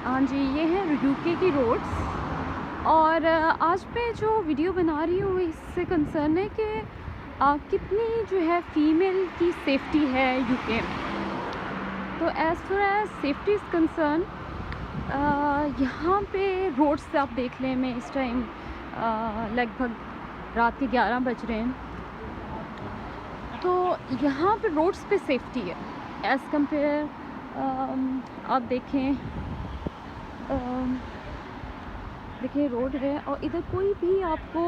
हाँ जी, ये है यूके की रोड्स। और आज मैं जो वीडियो बना रही हूँ इससे कंसर्न है कि कितनी जो है फ़ीमेल की सेफ्टी है यूके में। तो as far as safety is concern, यहाँ पे रोड्स से आप देख लें, मैं इस टाइम लगभग रात के 11 बज रहे हैं, तो यहाँ पे रोड्स पे सेफ्टी है एज़ कम्पेयर। आप देखें, देखिए रोड है और इधर कोई भी आपको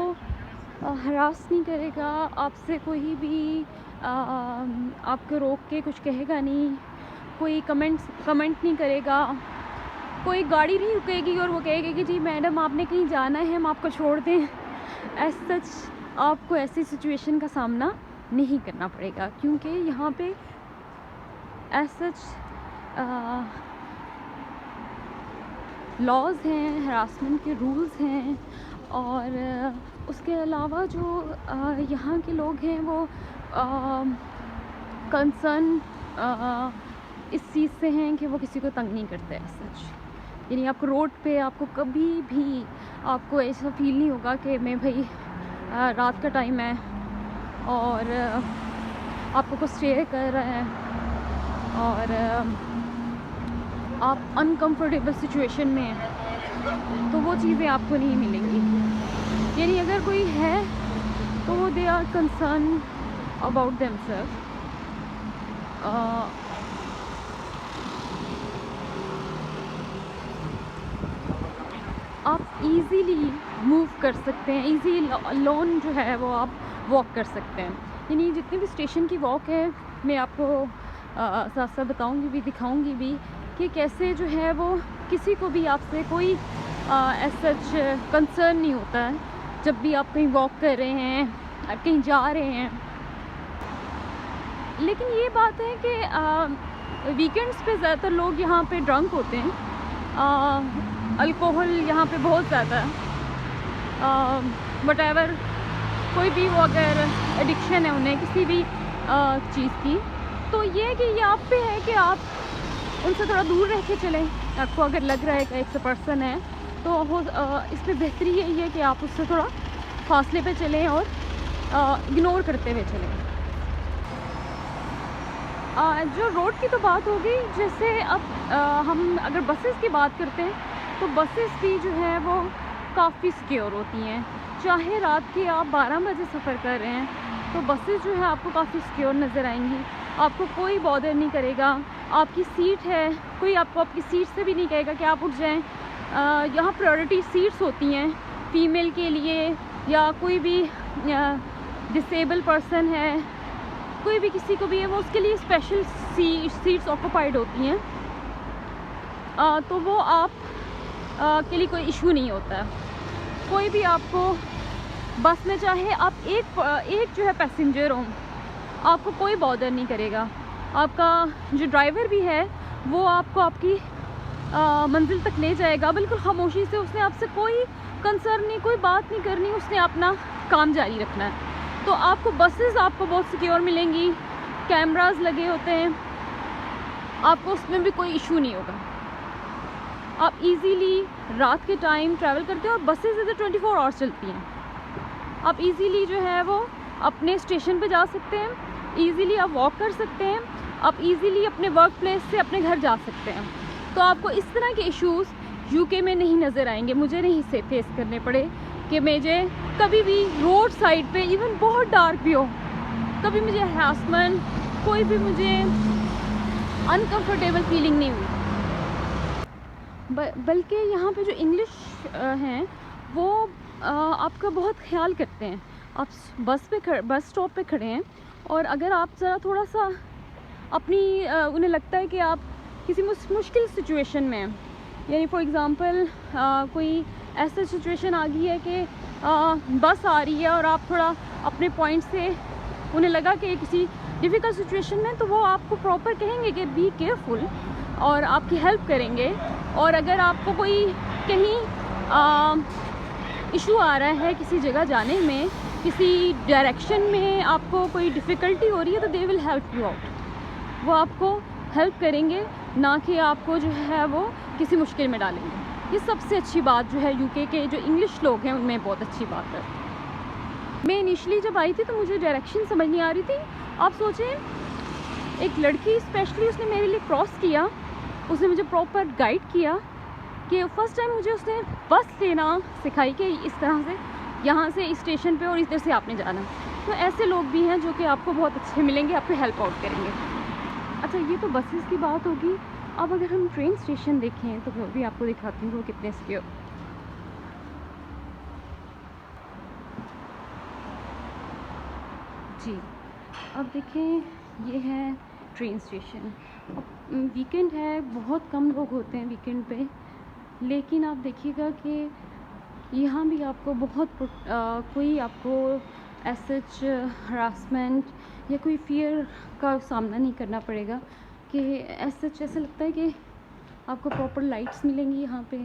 हरास नहीं करेगा, आपसे कोई भी आपको रोक के कुछ कहेगा नहीं, कोई कमेंट नहीं करेगा, कोई गाड़ी नहीं रुकेगी और वो कहेगी कि जी मैडम आपने कहीं जाना है, हम आपको छोड़ दें। एज सच आपको ऐसी सिचुएशन का सामना नहीं करना पड़ेगा, क्योंकि यहाँ पे एज सच लॉज हैं, हरासमेंट के रूल्स हैं। और उसके अलावा जो यहाँ के लोग हैं वो कंसर्न इस चीज़ से हैं कि वो किसी को तंग नहीं करते हैं सच। यानी आपको रोड पे आपको कभी भी आपको ऐसा फील नहीं होगा कि मैं भाई रात का टाइम है और आपको कुछ स्टे कर रहा है और आप अनकंफर्टेबल सिचुएशन में हैं, तो वो चीज़ें आपको नहीं मिलेंगी। यानी अगर कोई है तो they are concern about themselves. आप इजीली मूव कर सकते हैं, इजी लोन जो है वो आप वॉक कर सकते हैं। यानी जितनी भी स्टेशन की वॉक है मैं आपको साथ साथ बताऊंगी भी, दिखाऊंगी भी कि कैसे जो है वो किसी को भी आपसे कोई एज सच कंसर्न नहीं होता है जब भी आप कहीं वॉक कर रहे हैं, कहीं जा रहे हैं। लेकिन ये बात है कि वीकेंड्स पे ज़्यादातर लोग यहाँ पे ड्रंक होते हैं, अल्कोहल यहाँ पे बहुत ज़्यादा है। वट एवर कोई भी वो अगर एडिक्शन है उन्हें किसी भी चीज़ की, तो ये कि ये आप पे है कि आप उनसे थोड़ा दूर रह के चलें। आपको अगर लग रहा है कि एक पर्सन है तो इसमें बेहतरी यही है कि आप उससे थोड़ा फासले पे चलें और इग्नोर करते हुए चलें। जो रोड की तो बात होगी, जैसे अब हम अगर बसेस की बात करते हैं तो बसेस भी जो है वो काफ़ी सिक्योर होती हैं। चाहे रात के आप 12 बजे सफ़र कर रहे हैं तो बसेस जो है आपको काफ़ी सिक्योर नज़र आएंगी, आपको कोई बॉदर नहीं करेगा। आपकी सीट है, कोई आपको आपकी सीट से भी नहीं कहेगा कि आप उठ जाएं। यहाँ प्रायोरिटी सीट्स होती हैं फ़ीमेल के लिए, या कोई भी डिसेबल पर्सन है, कोई भी किसी को भी है, वो उसके लिए स्पेशल सीट्स ऑक्यूपाइड होती हैं। तो वो आप के लिए कोई इशू नहीं होता है। कोई भी आपको बस में, चाहे आप एक जो है पैसेंजर हो, आपको कोई बॉदर नहीं करेगा। आपका जो ड्राइवर भी है वो आपको आपकी मंजिल तक ले जाएगा बिल्कुल खामोशी से। उसने आपसे कोई कंसर्न नहीं, कोई बात नहीं करनी, उसने अपना काम जारी रखना है। तो आपको बसेस आपको बहुत सिक्योर मिलेंगी, कैमरास लगे होते हैं, आपको उसमें भी कोई इशू नहीं होगा। आप इजीली रात के टाइम ट्रैवल करते हो और बसेस इधर 24 आवर्स चलती हैं। आप इजीली जो है वो अपने स्टेशन पे जा सकते हैं, इजीली आप वॉक कर सकते हैं, आप इजीली अपने वर्क प्लेस से अपने घर जा सकते हैं। तो आपको इस तरह के इश्यूज़ यूके में नहीं नज़र आएंगे। मुझे नहीं से फेस करने पड़े कि मुझे कभी भी रोड साइड पे, इवन बहुत डार्क भी हो, कभी मुझे हरासमेंट, कोई भी मुझे अनकंफर्टेबल फीलिंग नहीं हुई। बल्कि यहाँ पे जो इंग्लिश हैं वो आपका बहुत ख्याल करते हैं। आप बस स्टॉप पे खड़े हैं और अगर आप ज़रा थोड़ा सा अपनी उन्हें लगता है कि आप किसी मुश्किल सिचुएशन में हैं, यानी फॉर एग्ज़ाम्पल कोई ऐसा सिचुएशन आ गई है कि बस आ रही है और आप थोड़ा अपने पॉइंट से, उन्हें लगा कि किसी डिफ़िकल्ट सिचुएशन में, तो वो आपको प्रॉपर कहेंगे कि बी केयरफुल और आपकी हेल्प करेंगे। और अगर आपको कोई कहीं इशू आ रहा है किसी जगह जाने में, किसी डायरेक्शन में आपको कोई डिफ़िकल्टी हो रही है, तो they will help you out. वो आपको हेल्प करेंगे, ना कि आपको जो है वो किसी मुश्किल में डालेंगे। ये सबसे अच्छी बात जो है यूके के जो इंग्लिश लोग हैं उनमें बहुत अच्छी बात है। मैं इनिशियली जब आई थी तो मुझे डायरेक्शन समझ नहीं आ रही थी। आप सोचें एक लड़की स्पेशली उसने मेरे लिए क्रॉस किया, उसने मुझे प्रॉपर गाइड किया कि फ़र्स्ट टाइम मुझे उसने बस लेना सिखाई कि इस तरह से यहाँ से इस स्टेशन पे और इधर से आपने जाना। तो ऐसे लोग भी हैं जो कि आपको बहुत अच्छे मिलेंगे, आपको हेल्प आउट करेंगे। अच्छा, ये तो बसेस की बात होगी। अब अगर हम ट्रेन स्टेशन देखें तो मैं भी आपको दिखाती हूँ वो कितने सिक्योर। जी, अब देखें ये है ट्रेन स्टेशन। अब वीकेंड है, बहुत कम लोग होते हैं वीकेंड पे, लेकिन आप देखिएगा कि यहाँ भी आपको बहुत कोई आपको एसच हरासमेंट या कोई फियर का सामना नहीं करना पड़ेगा कि एसच ऐसा लगता है कि आपको प्रॉपर लाइट्स मिलेंगी यहाँ पे,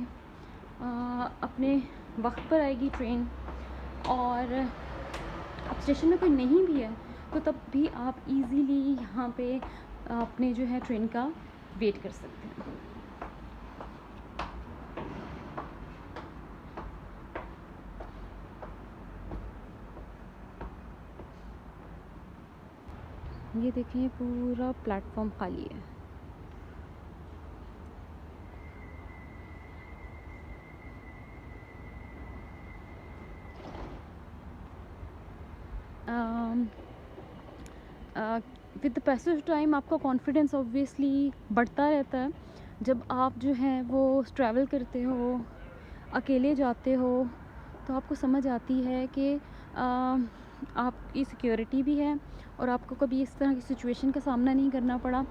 अपने वक्त पर आएगी ट्रेन। और अब स्टेशन में कोई नहीं भी है तो तब भी आप इजीली यहाँ पे अपने जो है ट्रेन का वेट कर सकते हैं। ये देखें पूरा प्लेटफॉर्म खाली है। विद द पैसेज टाइम आपका कॉन्फिडेंस ऑब्वियसली बढ़ता रहता है। जब आप जो है वो ट्रैवल करते हो, अकेले जाते हो, तो आपको समझ आती है कि आपकी सिक्योरिटी भी है और आपको कभी इस तरह की सिचुएशन का सामना नहीं करना पड़ा।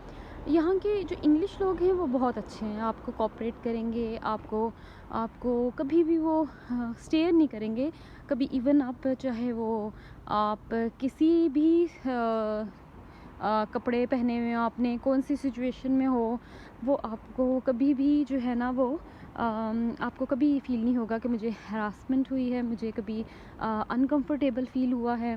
यहाँ के जो इंग्लिश लोग हैं वो बहुत अच्छे हैं, आपको कोऑपरेट करेंगे, आपको आपको कभी भी वो स्टेयर नहीं करेंगे कभी। इवन आप चाहे वो आप किसी भी कपड़े पहने हुए हो, आपने कौन सी सिचुएशन में हो, वो आपको कभी भी जो है ना वो आपको कभी फील नहीं होगा कि मुझे हरासमेंट हुई है, मुझे कभी अनकंफर्टेबल फील हुआ है।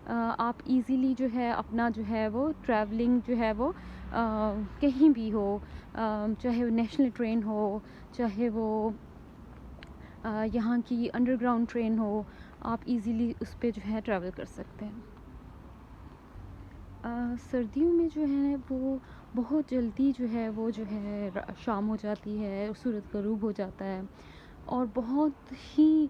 आप इजीली जो है अपना जो है वो ट्रैवलिंग जो है वो कहीं भी हो, चाहे वो नेशनल ट्रेन हो, चाहे वो यहाँ की अंडरग्राउंड ट्रेन हो, आप इजीली उस पे जो है ट्रैवल कर सकते हैं। सर्दियों में जो है वो बहुत जल्दी जो है वो जो है शाम हो जाती है, सूरज ग़रूब हो जाता है और बहुत ही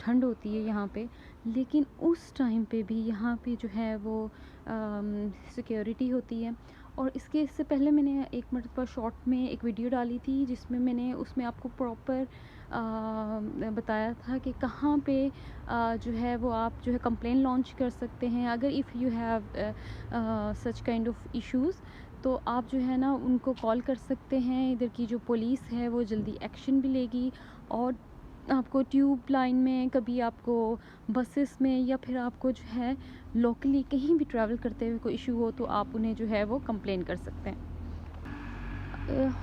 ठंड होती है यहाँ पे। लेकिन उस टाइम पे भी यहाँ पे जो है वो सिक्योरिटी होती है। और इससे पहले मैंने एक मरतबा शॉर्ट में एक वीडियो डाली थी जिसमें मैंने उसमें आपको प्रॉपर बताया था कि कहाँ पे जो है वो आप जो है कंप्लेन लॉन्च कर सकते हैं अगर if you have such kind of issues. तो आप जो है ना उनको कॉल कर सकते हैं, इधर की जो पुलिस है वो जल्दी एक्शन भी लेगी। और आपको ट्यूब लाइन में, कभी आपको बसेस में, या फिर आपको जो है लोकली कहीं भी ट्रैवल करते हुए कोई इशू हो तो आप उन्हें जो है वो कंप्लेन कर सकते हैं।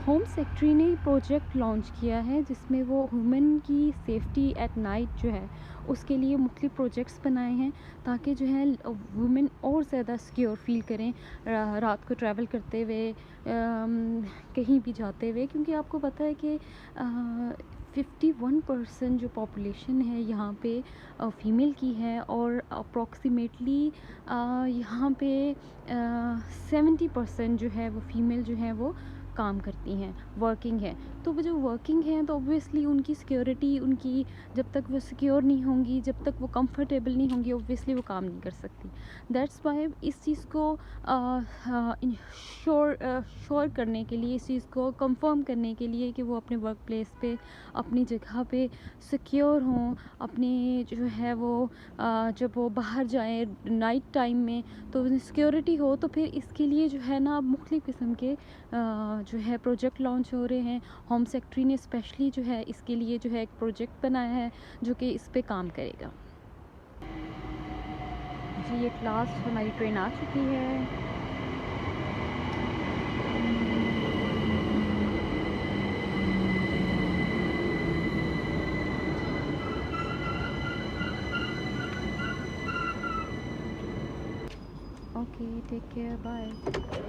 होम सेक्रेटरी ने प्रोजेक्ट लॉन्च किया है जिसमें वो वुमेन की सेफ्टी एट नाइट जो है उसके लिए मुख्तलिफ प्रोजेक्ट्स बनाए हैं ताकि जो है वुमेन और ज़्यादा सिक्योर फील करें रात को ट्रैवल करते हुए, कहीं भी जाते हुए। क्योंकि आपको पता है कि 51% जो पॉपुलेशन है यहाँ पे फ़ीमेल की है और अप्रॉक्सीमेटली यहाँ पे 70% जो है वो फ़ीमेल जो है वो काम करती हैं, वर्किंग है। तो वो जो वर्किंग हैं तो ऑब्वियसली उनकी सिक्योरिटी, उनकी जब तक वो सिक्योर नहीं होंगी, जब तक वो कंफर्टेबल नहीं होंगी, ऑब्वियसली वो काम नहीं कर सकती। दैट्स वाई इस चीज़ को श्योर करने के लिए, इस चीज़ को कंफर्म करने के लिए कि वो अपने वर्क प्लेस पे, अपनी जगह पे सिक्योर हों, अपने जो है वो जब वो बाहर जाएँ नाइट टाइम में तो सिक्योरिटी हो। तो फिर इसके लिए जो है ना मुख्तलिफ़ किस्म के जो है प्रोजेक्ट लॉन्च हो रहे हैं। होम सेक्रेटरी ने स्पेशली जो है इसके लिए जो है एक प्रोजेक्ट बनाया है जो कि इस पे काम करेगा। जी, एक लास्ट हमारी ट्रेन आ चुकी है। Okay, take care, bye.